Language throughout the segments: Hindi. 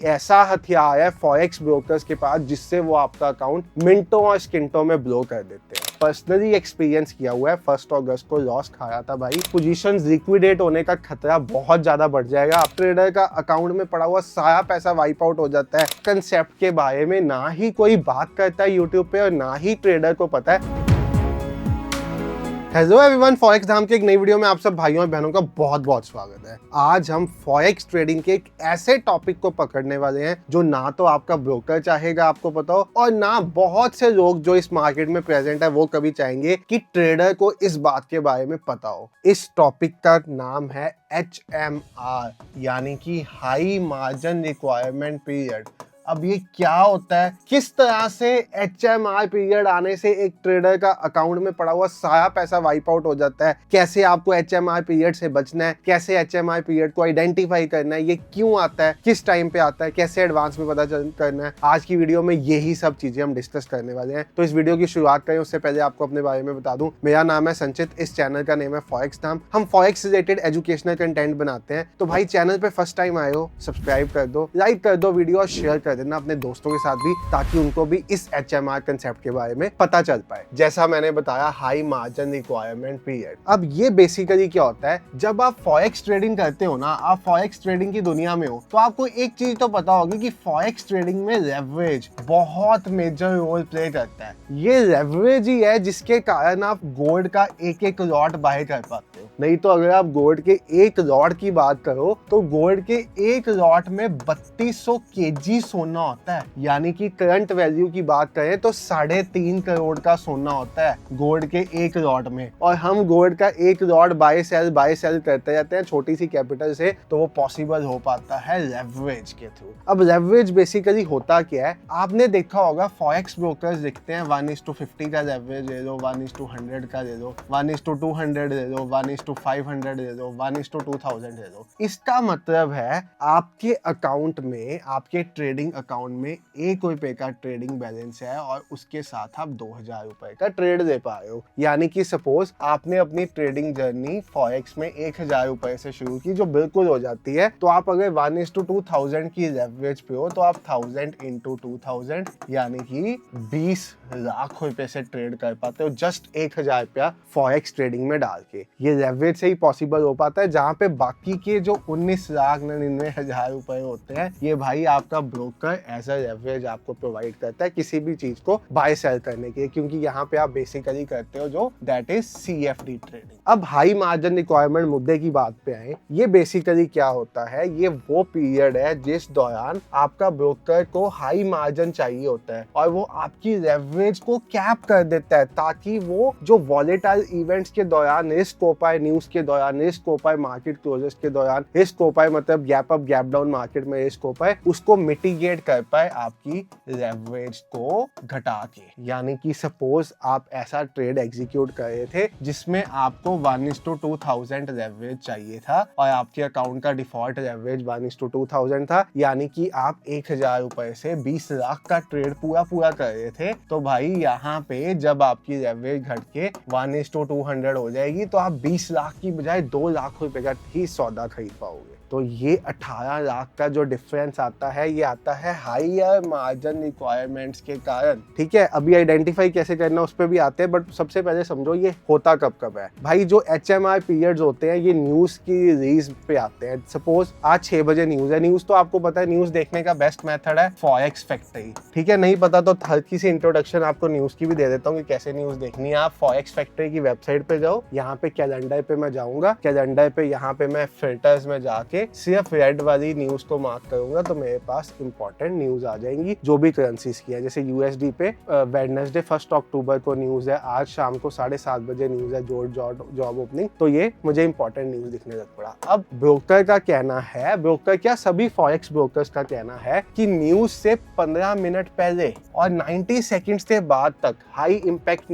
ऐसा हथियार है फॉरेक्स ब्रोकर्स के पास जिससे वो आपका अकाउंट मिनटों और सेकंडों में ब्लो कर देते हैं। पर्सनली एक्सपीरियंस किया हुआ है। 1 अगस्त को लॉस खाया था भाई। पोजीशंस लिक्विडेट होने का खतरा बहुत ज्यादा बढ़ जाएगा। आप ट्रेडर का अकाउंट में पड़ा हुआ सारा पैसा वाइप आउट हो जाता है। कंसेप्ट के बारे में ना ही कोई बात करता है यूट्यूब पे और ना ही ट्रेडर को पता है। हेलो एवरीवन, फॉरेक्स धाम के एक नई वीडियो में आप सब भाइयों और बहनों का बहुत बहुत स्वागत है। आज हम फॉरेक्स ट्रेडिंग के एक ऐसे टॉपिक को पकड़ने वाले हैं जो ना तो आपका ब्रोकर चाहेगा आपको पता हो, और ना बहुत से लोग जो इस मार्केट में प्रेजेंट है वो कभी चाहेंगे कि ट्रेडर को इस बात के बारे में पता हो। इस टॉपिक का नाम है HMR, यानी कि हाई मार्जिन रिक्वायरमेंट पीरियड। अब ये क्या होता है, किस तरह से HMR पीरियड आने से एक ट्रेडर का अकाउंट में पड़ा हुआ सारा पैसा वाइप आउट हो जाता है, कैसे आपको HMR पीरियड से बचना है, कैसे HMR पीरियड को आइडेंटिफाई करना है, ये क्यों आता है, किस टाइम पे आता है, कैसे एडवांस में पता करना है। आज की वीडियो में यही सब चीजें हम डिस्कस करने वाले हैं। तो इस वीडियो की शुरुआत करें उससे पहले आपको अपने बारे में बता दूं, मेरा नाम है संचित, इस चैनल का नेम है फॉरेक्स धाम। हम फॉरेक्स रिलेटेड एजुकेशनल कंटेंट बनाते हैं। तो भाई चैनल पे फर्स्ट टाइम आए हो, सब्सक्राइब कर दो, लाइक कर दो वीडियो और शेयर कर देना अपने दोस्तों के साथ भी, ताकि उनको भी इस HMR कंसेप्ट के बारे में पता चल पाए। जैसा मैंने बताया, हाई मार्जिन रिक्वायरमेंट पीरियड। अब ये बेसिकली क्या होता है, जब आप फॉरेक्स ट्रेडिंग करते हो ना, आप फॉरेक्स ट्रेडिंग की दुनिया में हो, तो आपको एक चीज तो पता होगी कि फॉरेक्स ट्रेडिंग में लेवरेज बहुत मेजर रोल प्ले करता है। ये लेवरेज ही है जिसके कारण आप गोल्ड का एक एक लॉट बाय कर पाते हो। नहीं तो अगर आप गोल्ड के एक लॉट की बात करो तो गोल्ड के एक लॉट में 3200 kg सोना होता है, यानी कि करंट वैल्यू की बात करें तो 3.5 करोड़ का सोना होता है गोल्ड के एक लॉट में। और हम गोल्ड का एक लॉट बाय सेल करते जाते हैं छोटी सी कैपिटल से, तो वो पॉसिबल हो पाता है लेवरेज के थ्रू। अब लेवरेज बेसिकली होता क्या है, आपने देखा होगा फॉरेक्स ब्रोकर्स दिखते हैं 1:50 का लेवरेज ले लो, 1:100 का ले लो, 1:200 ले लो, 1:500 ले लो, 1:2000 ले लो। इसका मतलब है आपके अकाउंट में, आपके ट्रेडिंग अकाउंट में ₹1 का ट्रेडिंग बैलेंस है और उसके साथ आप ₹2000 का ट्रेड दे पा रहे हो। यानी कि सपोज आपने अपनी ट्रेडिंग जर्नी फॉरेक्स में ₹1000 से शुरू की, जो बिल्कुल हो जाती है। तो आप अगर 1:2000 की लेवरेज पे हो तो आप 1000 into 2000 यानी कि 20 लाख रुपए से ट्रेड कर पाते हो, जस्ट ₹1000 फॉरेक्स ट्रेडिंग में डाल के। ये लेवरेज से ही पॉसिबल हो पाता है, जहां पे बाकी के जो 19,99,000 रुपए होते हैं, ये भाई आपका ब्रोकर एज अ लेवरेज आपको प्रोवाइड करता है किसी भी चीज को बाय सेल करने के लिए, क्योंकि यहाँ पे आप बेसिकली करते हो जो दैट इज CFD ट्रेडिंग। अब हाई मार्जिन रिक्वायरमेंट मुद्दे की बात पे आए, ये बेसिकली क्या होता है, ये वो पीरियड है जिस दौरान आपका ब्रोकर को हाई मार्जिन चाहिए होता है और वो आपकी लेवरेज को कैप कर देता है, ताकि वो जो वॉलेटाइल इवेंट्स के दौरान रिस्क हो पाए, न्यूज के दौरान रिस्क हो पाए, मार्केट क्लोजेस के दौरान रिस्क हो पाए, मतलब gap up gap down market में रिस्क हो पाए, उसको मिटिगेट कर पाए आपकी लेवरेज को घटा के। यानी कि सपोज आप ऐसा ट्रेड एग्जीक्यूट कर रहे थे जिसमें आपको 1:2000 लेवरेज चाहिए था और आपके अकाउंट का डिफॉल्ट लेवरेज 1:2000 था, यानी कि आप ₹1000 से 20 लाख का ट्रेड पूरा कर रहे थे। तो भाई यहाँ पे जब आपकी लेवरेज घट के 1:200 हो जाएगी तो आप 20 लाख की बजाय 2 लाख रुपए का ही सौदा खरीद पाओगे। तो ये 18 लाख का जो डिफरेंस आता है, ये आता है हायर मार्जिन रिक्वायरमेंट्स के कारण। ठीक है, अभी आइडेंटिफाई कैसे करना उस पर भी आते हैं, बट सबसे पहले समझो ये होता कब है। भाई जो HMR पीरियड्स होते हैं ये न्यूज की रिलीज पे आते हैं। सपोज आज 6 बजे न्यूज है, न्यूज तो आपको पता है न्यूज देखने का बेस्ट मेथड है फॉरेक्स फैक्ट्री। ठीक है, नहीं पता तो हल्की सी इंट्रोडक्शन आपको न्यूज की भी दे देता हूँ कि कैसे न्यूज देखनी है। आप फॉरेक्स फैक्ट्री की वेबसाइट पे जाओ, यहाँ पे कैलेंडर पे मैं जाऊंगा, कैलेंडर पे यहाँ पे मैं फिल्टर्स में जाके सिर्फ रेड वाली न्यूज को मार्क करूंगा तो मेरे पास इंपॉर्टेंट न्यूज आ जाएंगी जो भी करेंसीज की है। जैसे USD पे वेडनेसडे 1 अक्टूबर को न्यूज है, आज शाम को 7:30 बजे न्यूज है जॉब ओपनिंग, तो ये मुझे इंपॉर्टेंट न्यूज दिखने लग पड़ा। अब ब्रोकर का कहना है, ब्रोकर क्या सभी फॉरेक्स ब्रोकर्स का कहना है कि न्यूज से 15 मिनट पहले और 90 सेकंड्स के बाद तक हाई इंपैक्ट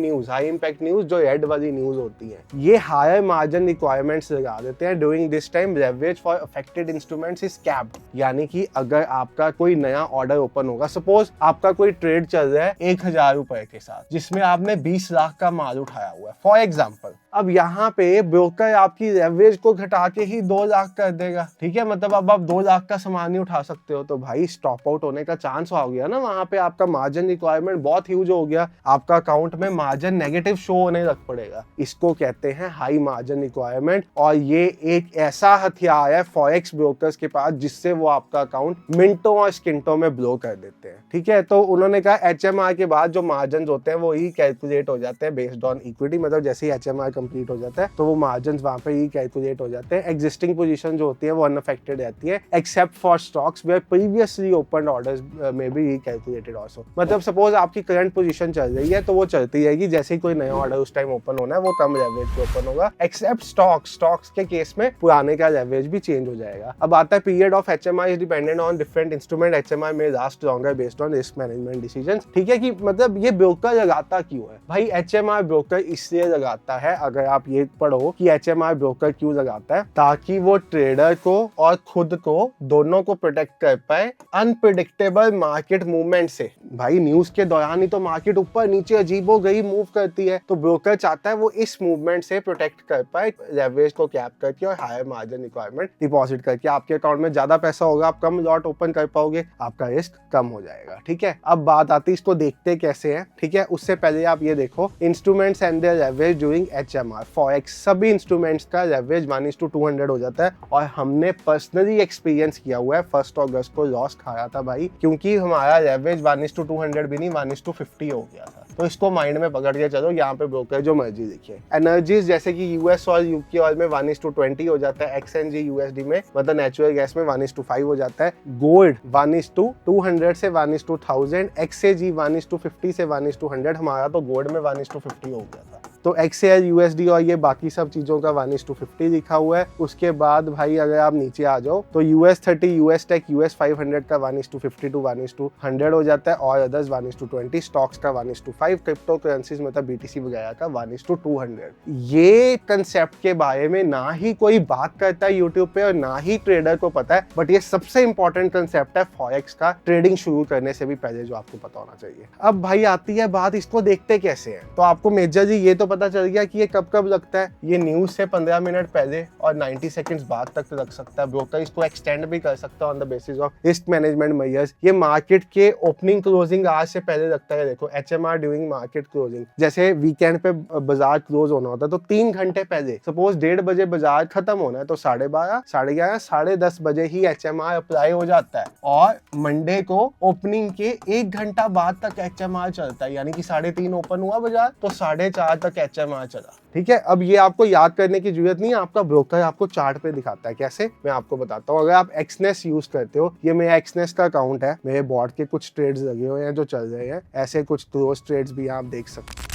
न्यूज जो रेड वाली न्यूज होती है, ये हायर मार्जिन रिक्वायरमेंट्स लगा देते हैं। During this time leverage for unaffected instruments is capped, यानी कि अगर आपका कोई नया ऑर्डर ओपन होगा, सपोज आपका कोई ट्रेड चल रहा है 1000 रुपए के साथ जिसमें आपने 20 लाख का माल उठाया हुआ है फॉर एग्जाम्पल, अब यहाँ पे ब्रोकर आपकी लेवरेज को घटा के ही 2 लाख कर देगा, ठीक है, मतलब अब आप 2 लाख का सामान नहीं उठा सकते हो, तो भाई स्टॉप आउट होने का चांस हो गया ना, वहां पे आपका मार्जिन रिक्वायरमेंट बहुत ह्यूज हो गया, आपका अकाउंट में मार्जिन नेगेटिव शो होने लग पड़ेगा। इसको कहते हैं हाई मार्जिन रिक्वायरमेंट, और ये एक ऐसा हथियार है फॉरेक्स ब्रोकर्स के पास जिससे वो आपका अकाउंट मिनटों और सेकंडों में ब्लो कर देते हैं, ठीक है। तो उन्होंने कहा HMR के बाद जो मार्जिन होते हैं वो ही कैलकुलेट हो जाते हैं बेस्ड ऑन इक्विटी, मतलब जैसे ही HMR कंप्लीट हो जाता है तो वो मार्जिन वहां पे ही कैलकुलेट हो जाते हैं। एग्जिस्टिंग पोजीशन जो होती है वो अनअफेक्टेड रहती है except for stocks where previously open orders में भी कैलकुलेटेड आल्सो, मतलब सपोज आपकी करंट पोजीशन चल रही है तो वो चलती रहेगी, जैसे ही कोई नया ऑर्डर उस टाइम ओपन होना है वो कम लेवरेज पे ओपन होगा, एक्सेप्ट स्टॉक्स के केस में पुराने का लेवरेज भी चेंज हो जाएगा। अब आता है period of HMR is dependent on different instrument, HMR में last longer based on risk management decisions, ठीक है, कि मतलब ये ब्रोकर लगाता क्यों है भाई, HMR ब्रोकर इसलिए लगाता है, अगर आप ये पढ़ो कि HMR ब्रोकर क्यों लगाता है, ताकि वो ट्रेडर को और खुद को दोनों को प्रोटेक्ट कर पाए अनप्रेडिक्टेबल मार्केट मूवमेंट से। भाई न्यूज के दौरान ही तो मार्केट ऊपर नीचे अजीबोगरीब मूव करती है, तो ब्रोकर चाहता है वो इस मूवमेंट से प्रोटेक्ट कर पाए लेवरेज को कैप करके और हायर मार्जिन रिक्वायरमेंट डिपॉजिट करके। आपके अकाउंट में ज्यादा पैसा होगा, आप कम लॉट ओपन कर पाओगे, आपका रिस्क कम हो जाएगा, ठीक है। अब बात आती है इसको देखते कैसे है, ठीक है, उससे पहले आप ये देखो instruments and their leverage during HMR forex, सभी इंस्ट्रूमेंट्स का लेवरेज 1:200 हो जाता है, और हमने पर्सनली एक्सपीरियंस किया हुआ है 1 अगस्त को लॉस खाया था भाई, क्योंकि हमारा लेवरेज 1:200 भी नहीं 1:50 हो गया था। तो इसको माइंड में पकड़ के चलो, यहाँ पे ब्रोकर जो मर्जी देखिए। एनर्जीज जैसे कि यूएस और यूके ऑयल में 1:20 हो जाता है, XNG USD में मतलब नेचुरल गैस में 1:5 हो जाता है, गोल्ड 1:200 से 1:1000, XAG 1:50 से 1:100, हमारा तो गोल्ड में 1:50 हो गया था। तो XAL USD और ये बाकी सब चीजों का 1:50 लिखा हुआ है। उसके बाद भाई अगर आप नीचे आ जाओ तो US30, US Tech, US 500 का 1:50 to 1:100 हो जाता है, और अदर्स 1:20, स्टॉक्स का 1:5, क्रिप्टो करेंसीज मतलब BTC वगैरह का 1:200। ये कंसेप्ट के बारे में ना ही कोई बात करता है यूट्यूब पे और ना ही ट्रेडर को पता है, बट ये सबसे इंपॉर्टेंट कंसेप्ट है फॉरेक्स का, ट्रेडिंग शुरू करने से भी पहले जो आपको पता होना चाहिए। अब भाई आती है बात इसको देखते कैसे है, तो आपको मेजरली ये तो पता चल गया कि ये कब कब लगता है, ये न्यूज से 15 मिनट पहले और 90 सेकंड्स बाद तक लग सकता है। ब्रोकर इसको एक्सटेंड भी कर सकता है on the basis of risk management measures. ये मार्केट के ओपनिंग क्लोजिंग आज से पहले लगता है। देखो HMR ड्यूरिंग मार्केट क्लोजिंग, जैसे वीकेंड पे बाजार क्लोज होना होता है तो 3 घंटे पहले, सपोज 1:30 बजे बाजार खत्म होना है तो 12:30, 11:30, 10:30 बजे ही HMR अप्लाई हो जाता है, और मंडे को ओपनिंग के 1 घंटा बाद तक HMR चलता है, यानी कि 3:30 ओपन हुआ बाजार तो 4:30 तक HMR चला, ठीक है। अब ये आपको याद करने की जरूरत नहीं है, आपका ब्रोकर आपको चार्ट पे दिखाता है। कैसे, मैं आपको बताता हूँ। अगर आप एक्सनेस यूज करते हो, ये मेरा एक्सनेस का अकाउंट है, मेरे बोर्ड के कुछ ट्रेड्स लगे हुए हैं जो चल रहे हैं, ऐसे कुछ क्लोज ट्रेड्स भी आप देख सकते हैं।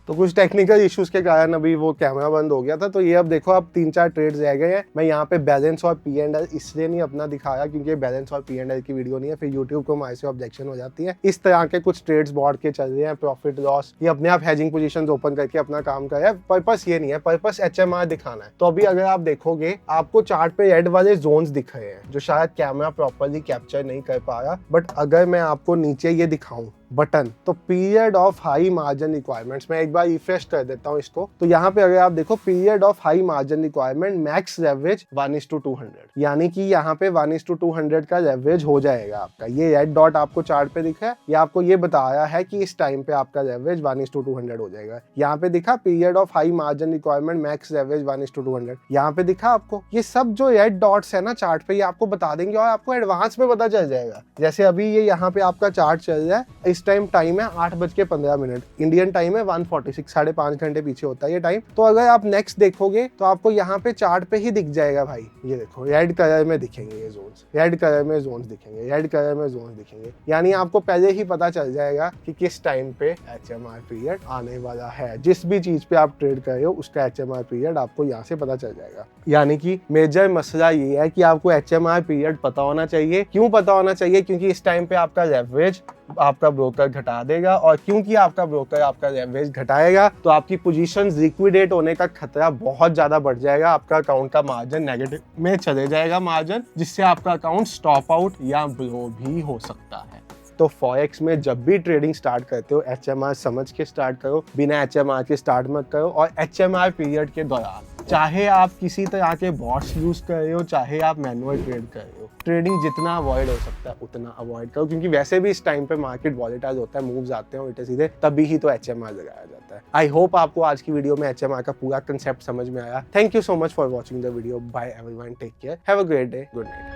तो कुछ टेक्निकल इश्यूज के कारण अभी वो कैमरा बंद हो गया था, तो ये अब देखो अब 3-4 ट्रेड्स रह गए हैं। मैं यहाँ पे बैलेंस और P&L इसलिए नहीं अपना दिखाया क्योंकि बैलेंस और P&L की वीडियो नहीं है, फिर यूट्यूब को हमारे से ऑब्जेक्शन हो जाती है। इस तरह के कुछ ट्रेड्स बोर्ड के चल रहे हैं, प्रॉफिट लॉस, ये अपने आप हेजिंग पोजीशंस ओपन करके अपना काम कर रहा है। पर्पस ये नहीं है, पर्पस HMR दिखाना है। तो अभी अगर आप देखोगे आपको चार्ट पे रेड वाले जोन्स दिख रहे हैं जो शायद कैमरा प्रॉपरली कैप्चर नहीं कर पा रहा, बट अगर मैं आपको नीचे ये दिखाऊं बटन, तो period of high margin requirements, मैं एक बार रिफ्रेश कर देता हूं इसको, तो यहाँ पे अगर आप देखो period of high margin requirement max leverage 1:200, यानी कि यहाँ पे 1:200 का लेवरेज हो जाएगा आपका। ये रेड डॉट आपको चार्ट पे दिखा है, ये आपको ये बताया है कि इस टाइम पे आपका लेवरेज 1:200 हो जाएगा। यहाँ पे दिखा period of high margin requirement max leverage 1:200, यहाँ पे दिखा आपको। ये सब जो रेड डॉट्स है ना चार्ट पे, ये आपको बता देंगे और आपको एडवांस में पता चल जाएगा। जैसे अभी ये यहाँ पे आपका चार्ट चल रहा है, इस टाइम टाइम है 8:15, इंडियन टाइम है 1:46, 5.5 घंटे पीछे होता है ये टाइम। तो अगर आप नेक्स्ट देखोगे तो आपको यहाँ पे चार्ट पे ही दिख जाएगा भाई, ये देखो रेड कलर में दिखेंगे ये जोन्स, रेड कलर में जोन्स दिखेंगे, रेड कलर में जोन्स दिखेंगे, यानी आपको पहले ही पता चल जाएगा कि किस टाइम पे HMR पीरियड आने वाला है। जिस भी चीज पे आप ट्रेड कर रहे हो उसका HMR पीरियड आपको यहाँ से पता चल जाएगा। यानी कि मेजर मसला ये है कि आपको HMR पीरियड पता होना चाहिए। क्यों पता होना चाहिए? क्योंकि इस टाइम पे आपका लेवरेज आपका ब्रोकर घटा देगा, और क्योंकि आपका ब्रोकर आपका लेवरेज घटाएगा तो आपकी पोजीशंस लिक्विडेट होने का खतरा बहुत ज्यादा बढ़ जाएगा। आपका अकाउंट का मार्जिन नेगेटिव में चले जाएगा मार्जिन, जिससे आपका अकाउंट स्टॉप आउट या ब्लो भी हो सकता है। तो फॉरेक्स में जब भी ट्रेडिंग स्टार्ट करते हो HMR समझ के स्टार्ट करो, बिना HMR के स्टार्ट मत करो। और HMR पीरियड के दौरान चाहे आप किसी तरह के बॉट्स यूज कर रहे हो, चाहे आप मैनुअल ट्रेड कर रहे हो, ट्रेडिंग जितना अवॉइड हो सकता है उतना अवॉइड करो, क्योंकि वैसे भी इस टाइम पे मार्केट वॉलेटाइल होता है, मूव्स आते हैं उल्टे सीधे, तभी ही तो HMR लगाया जाता है। आई होप आपको आज की वीडियो में HMR का पूरा कंसेप्ट समझ में आया। Thank you so much for watching the video. Bye everyone, take care, have a great day, good night.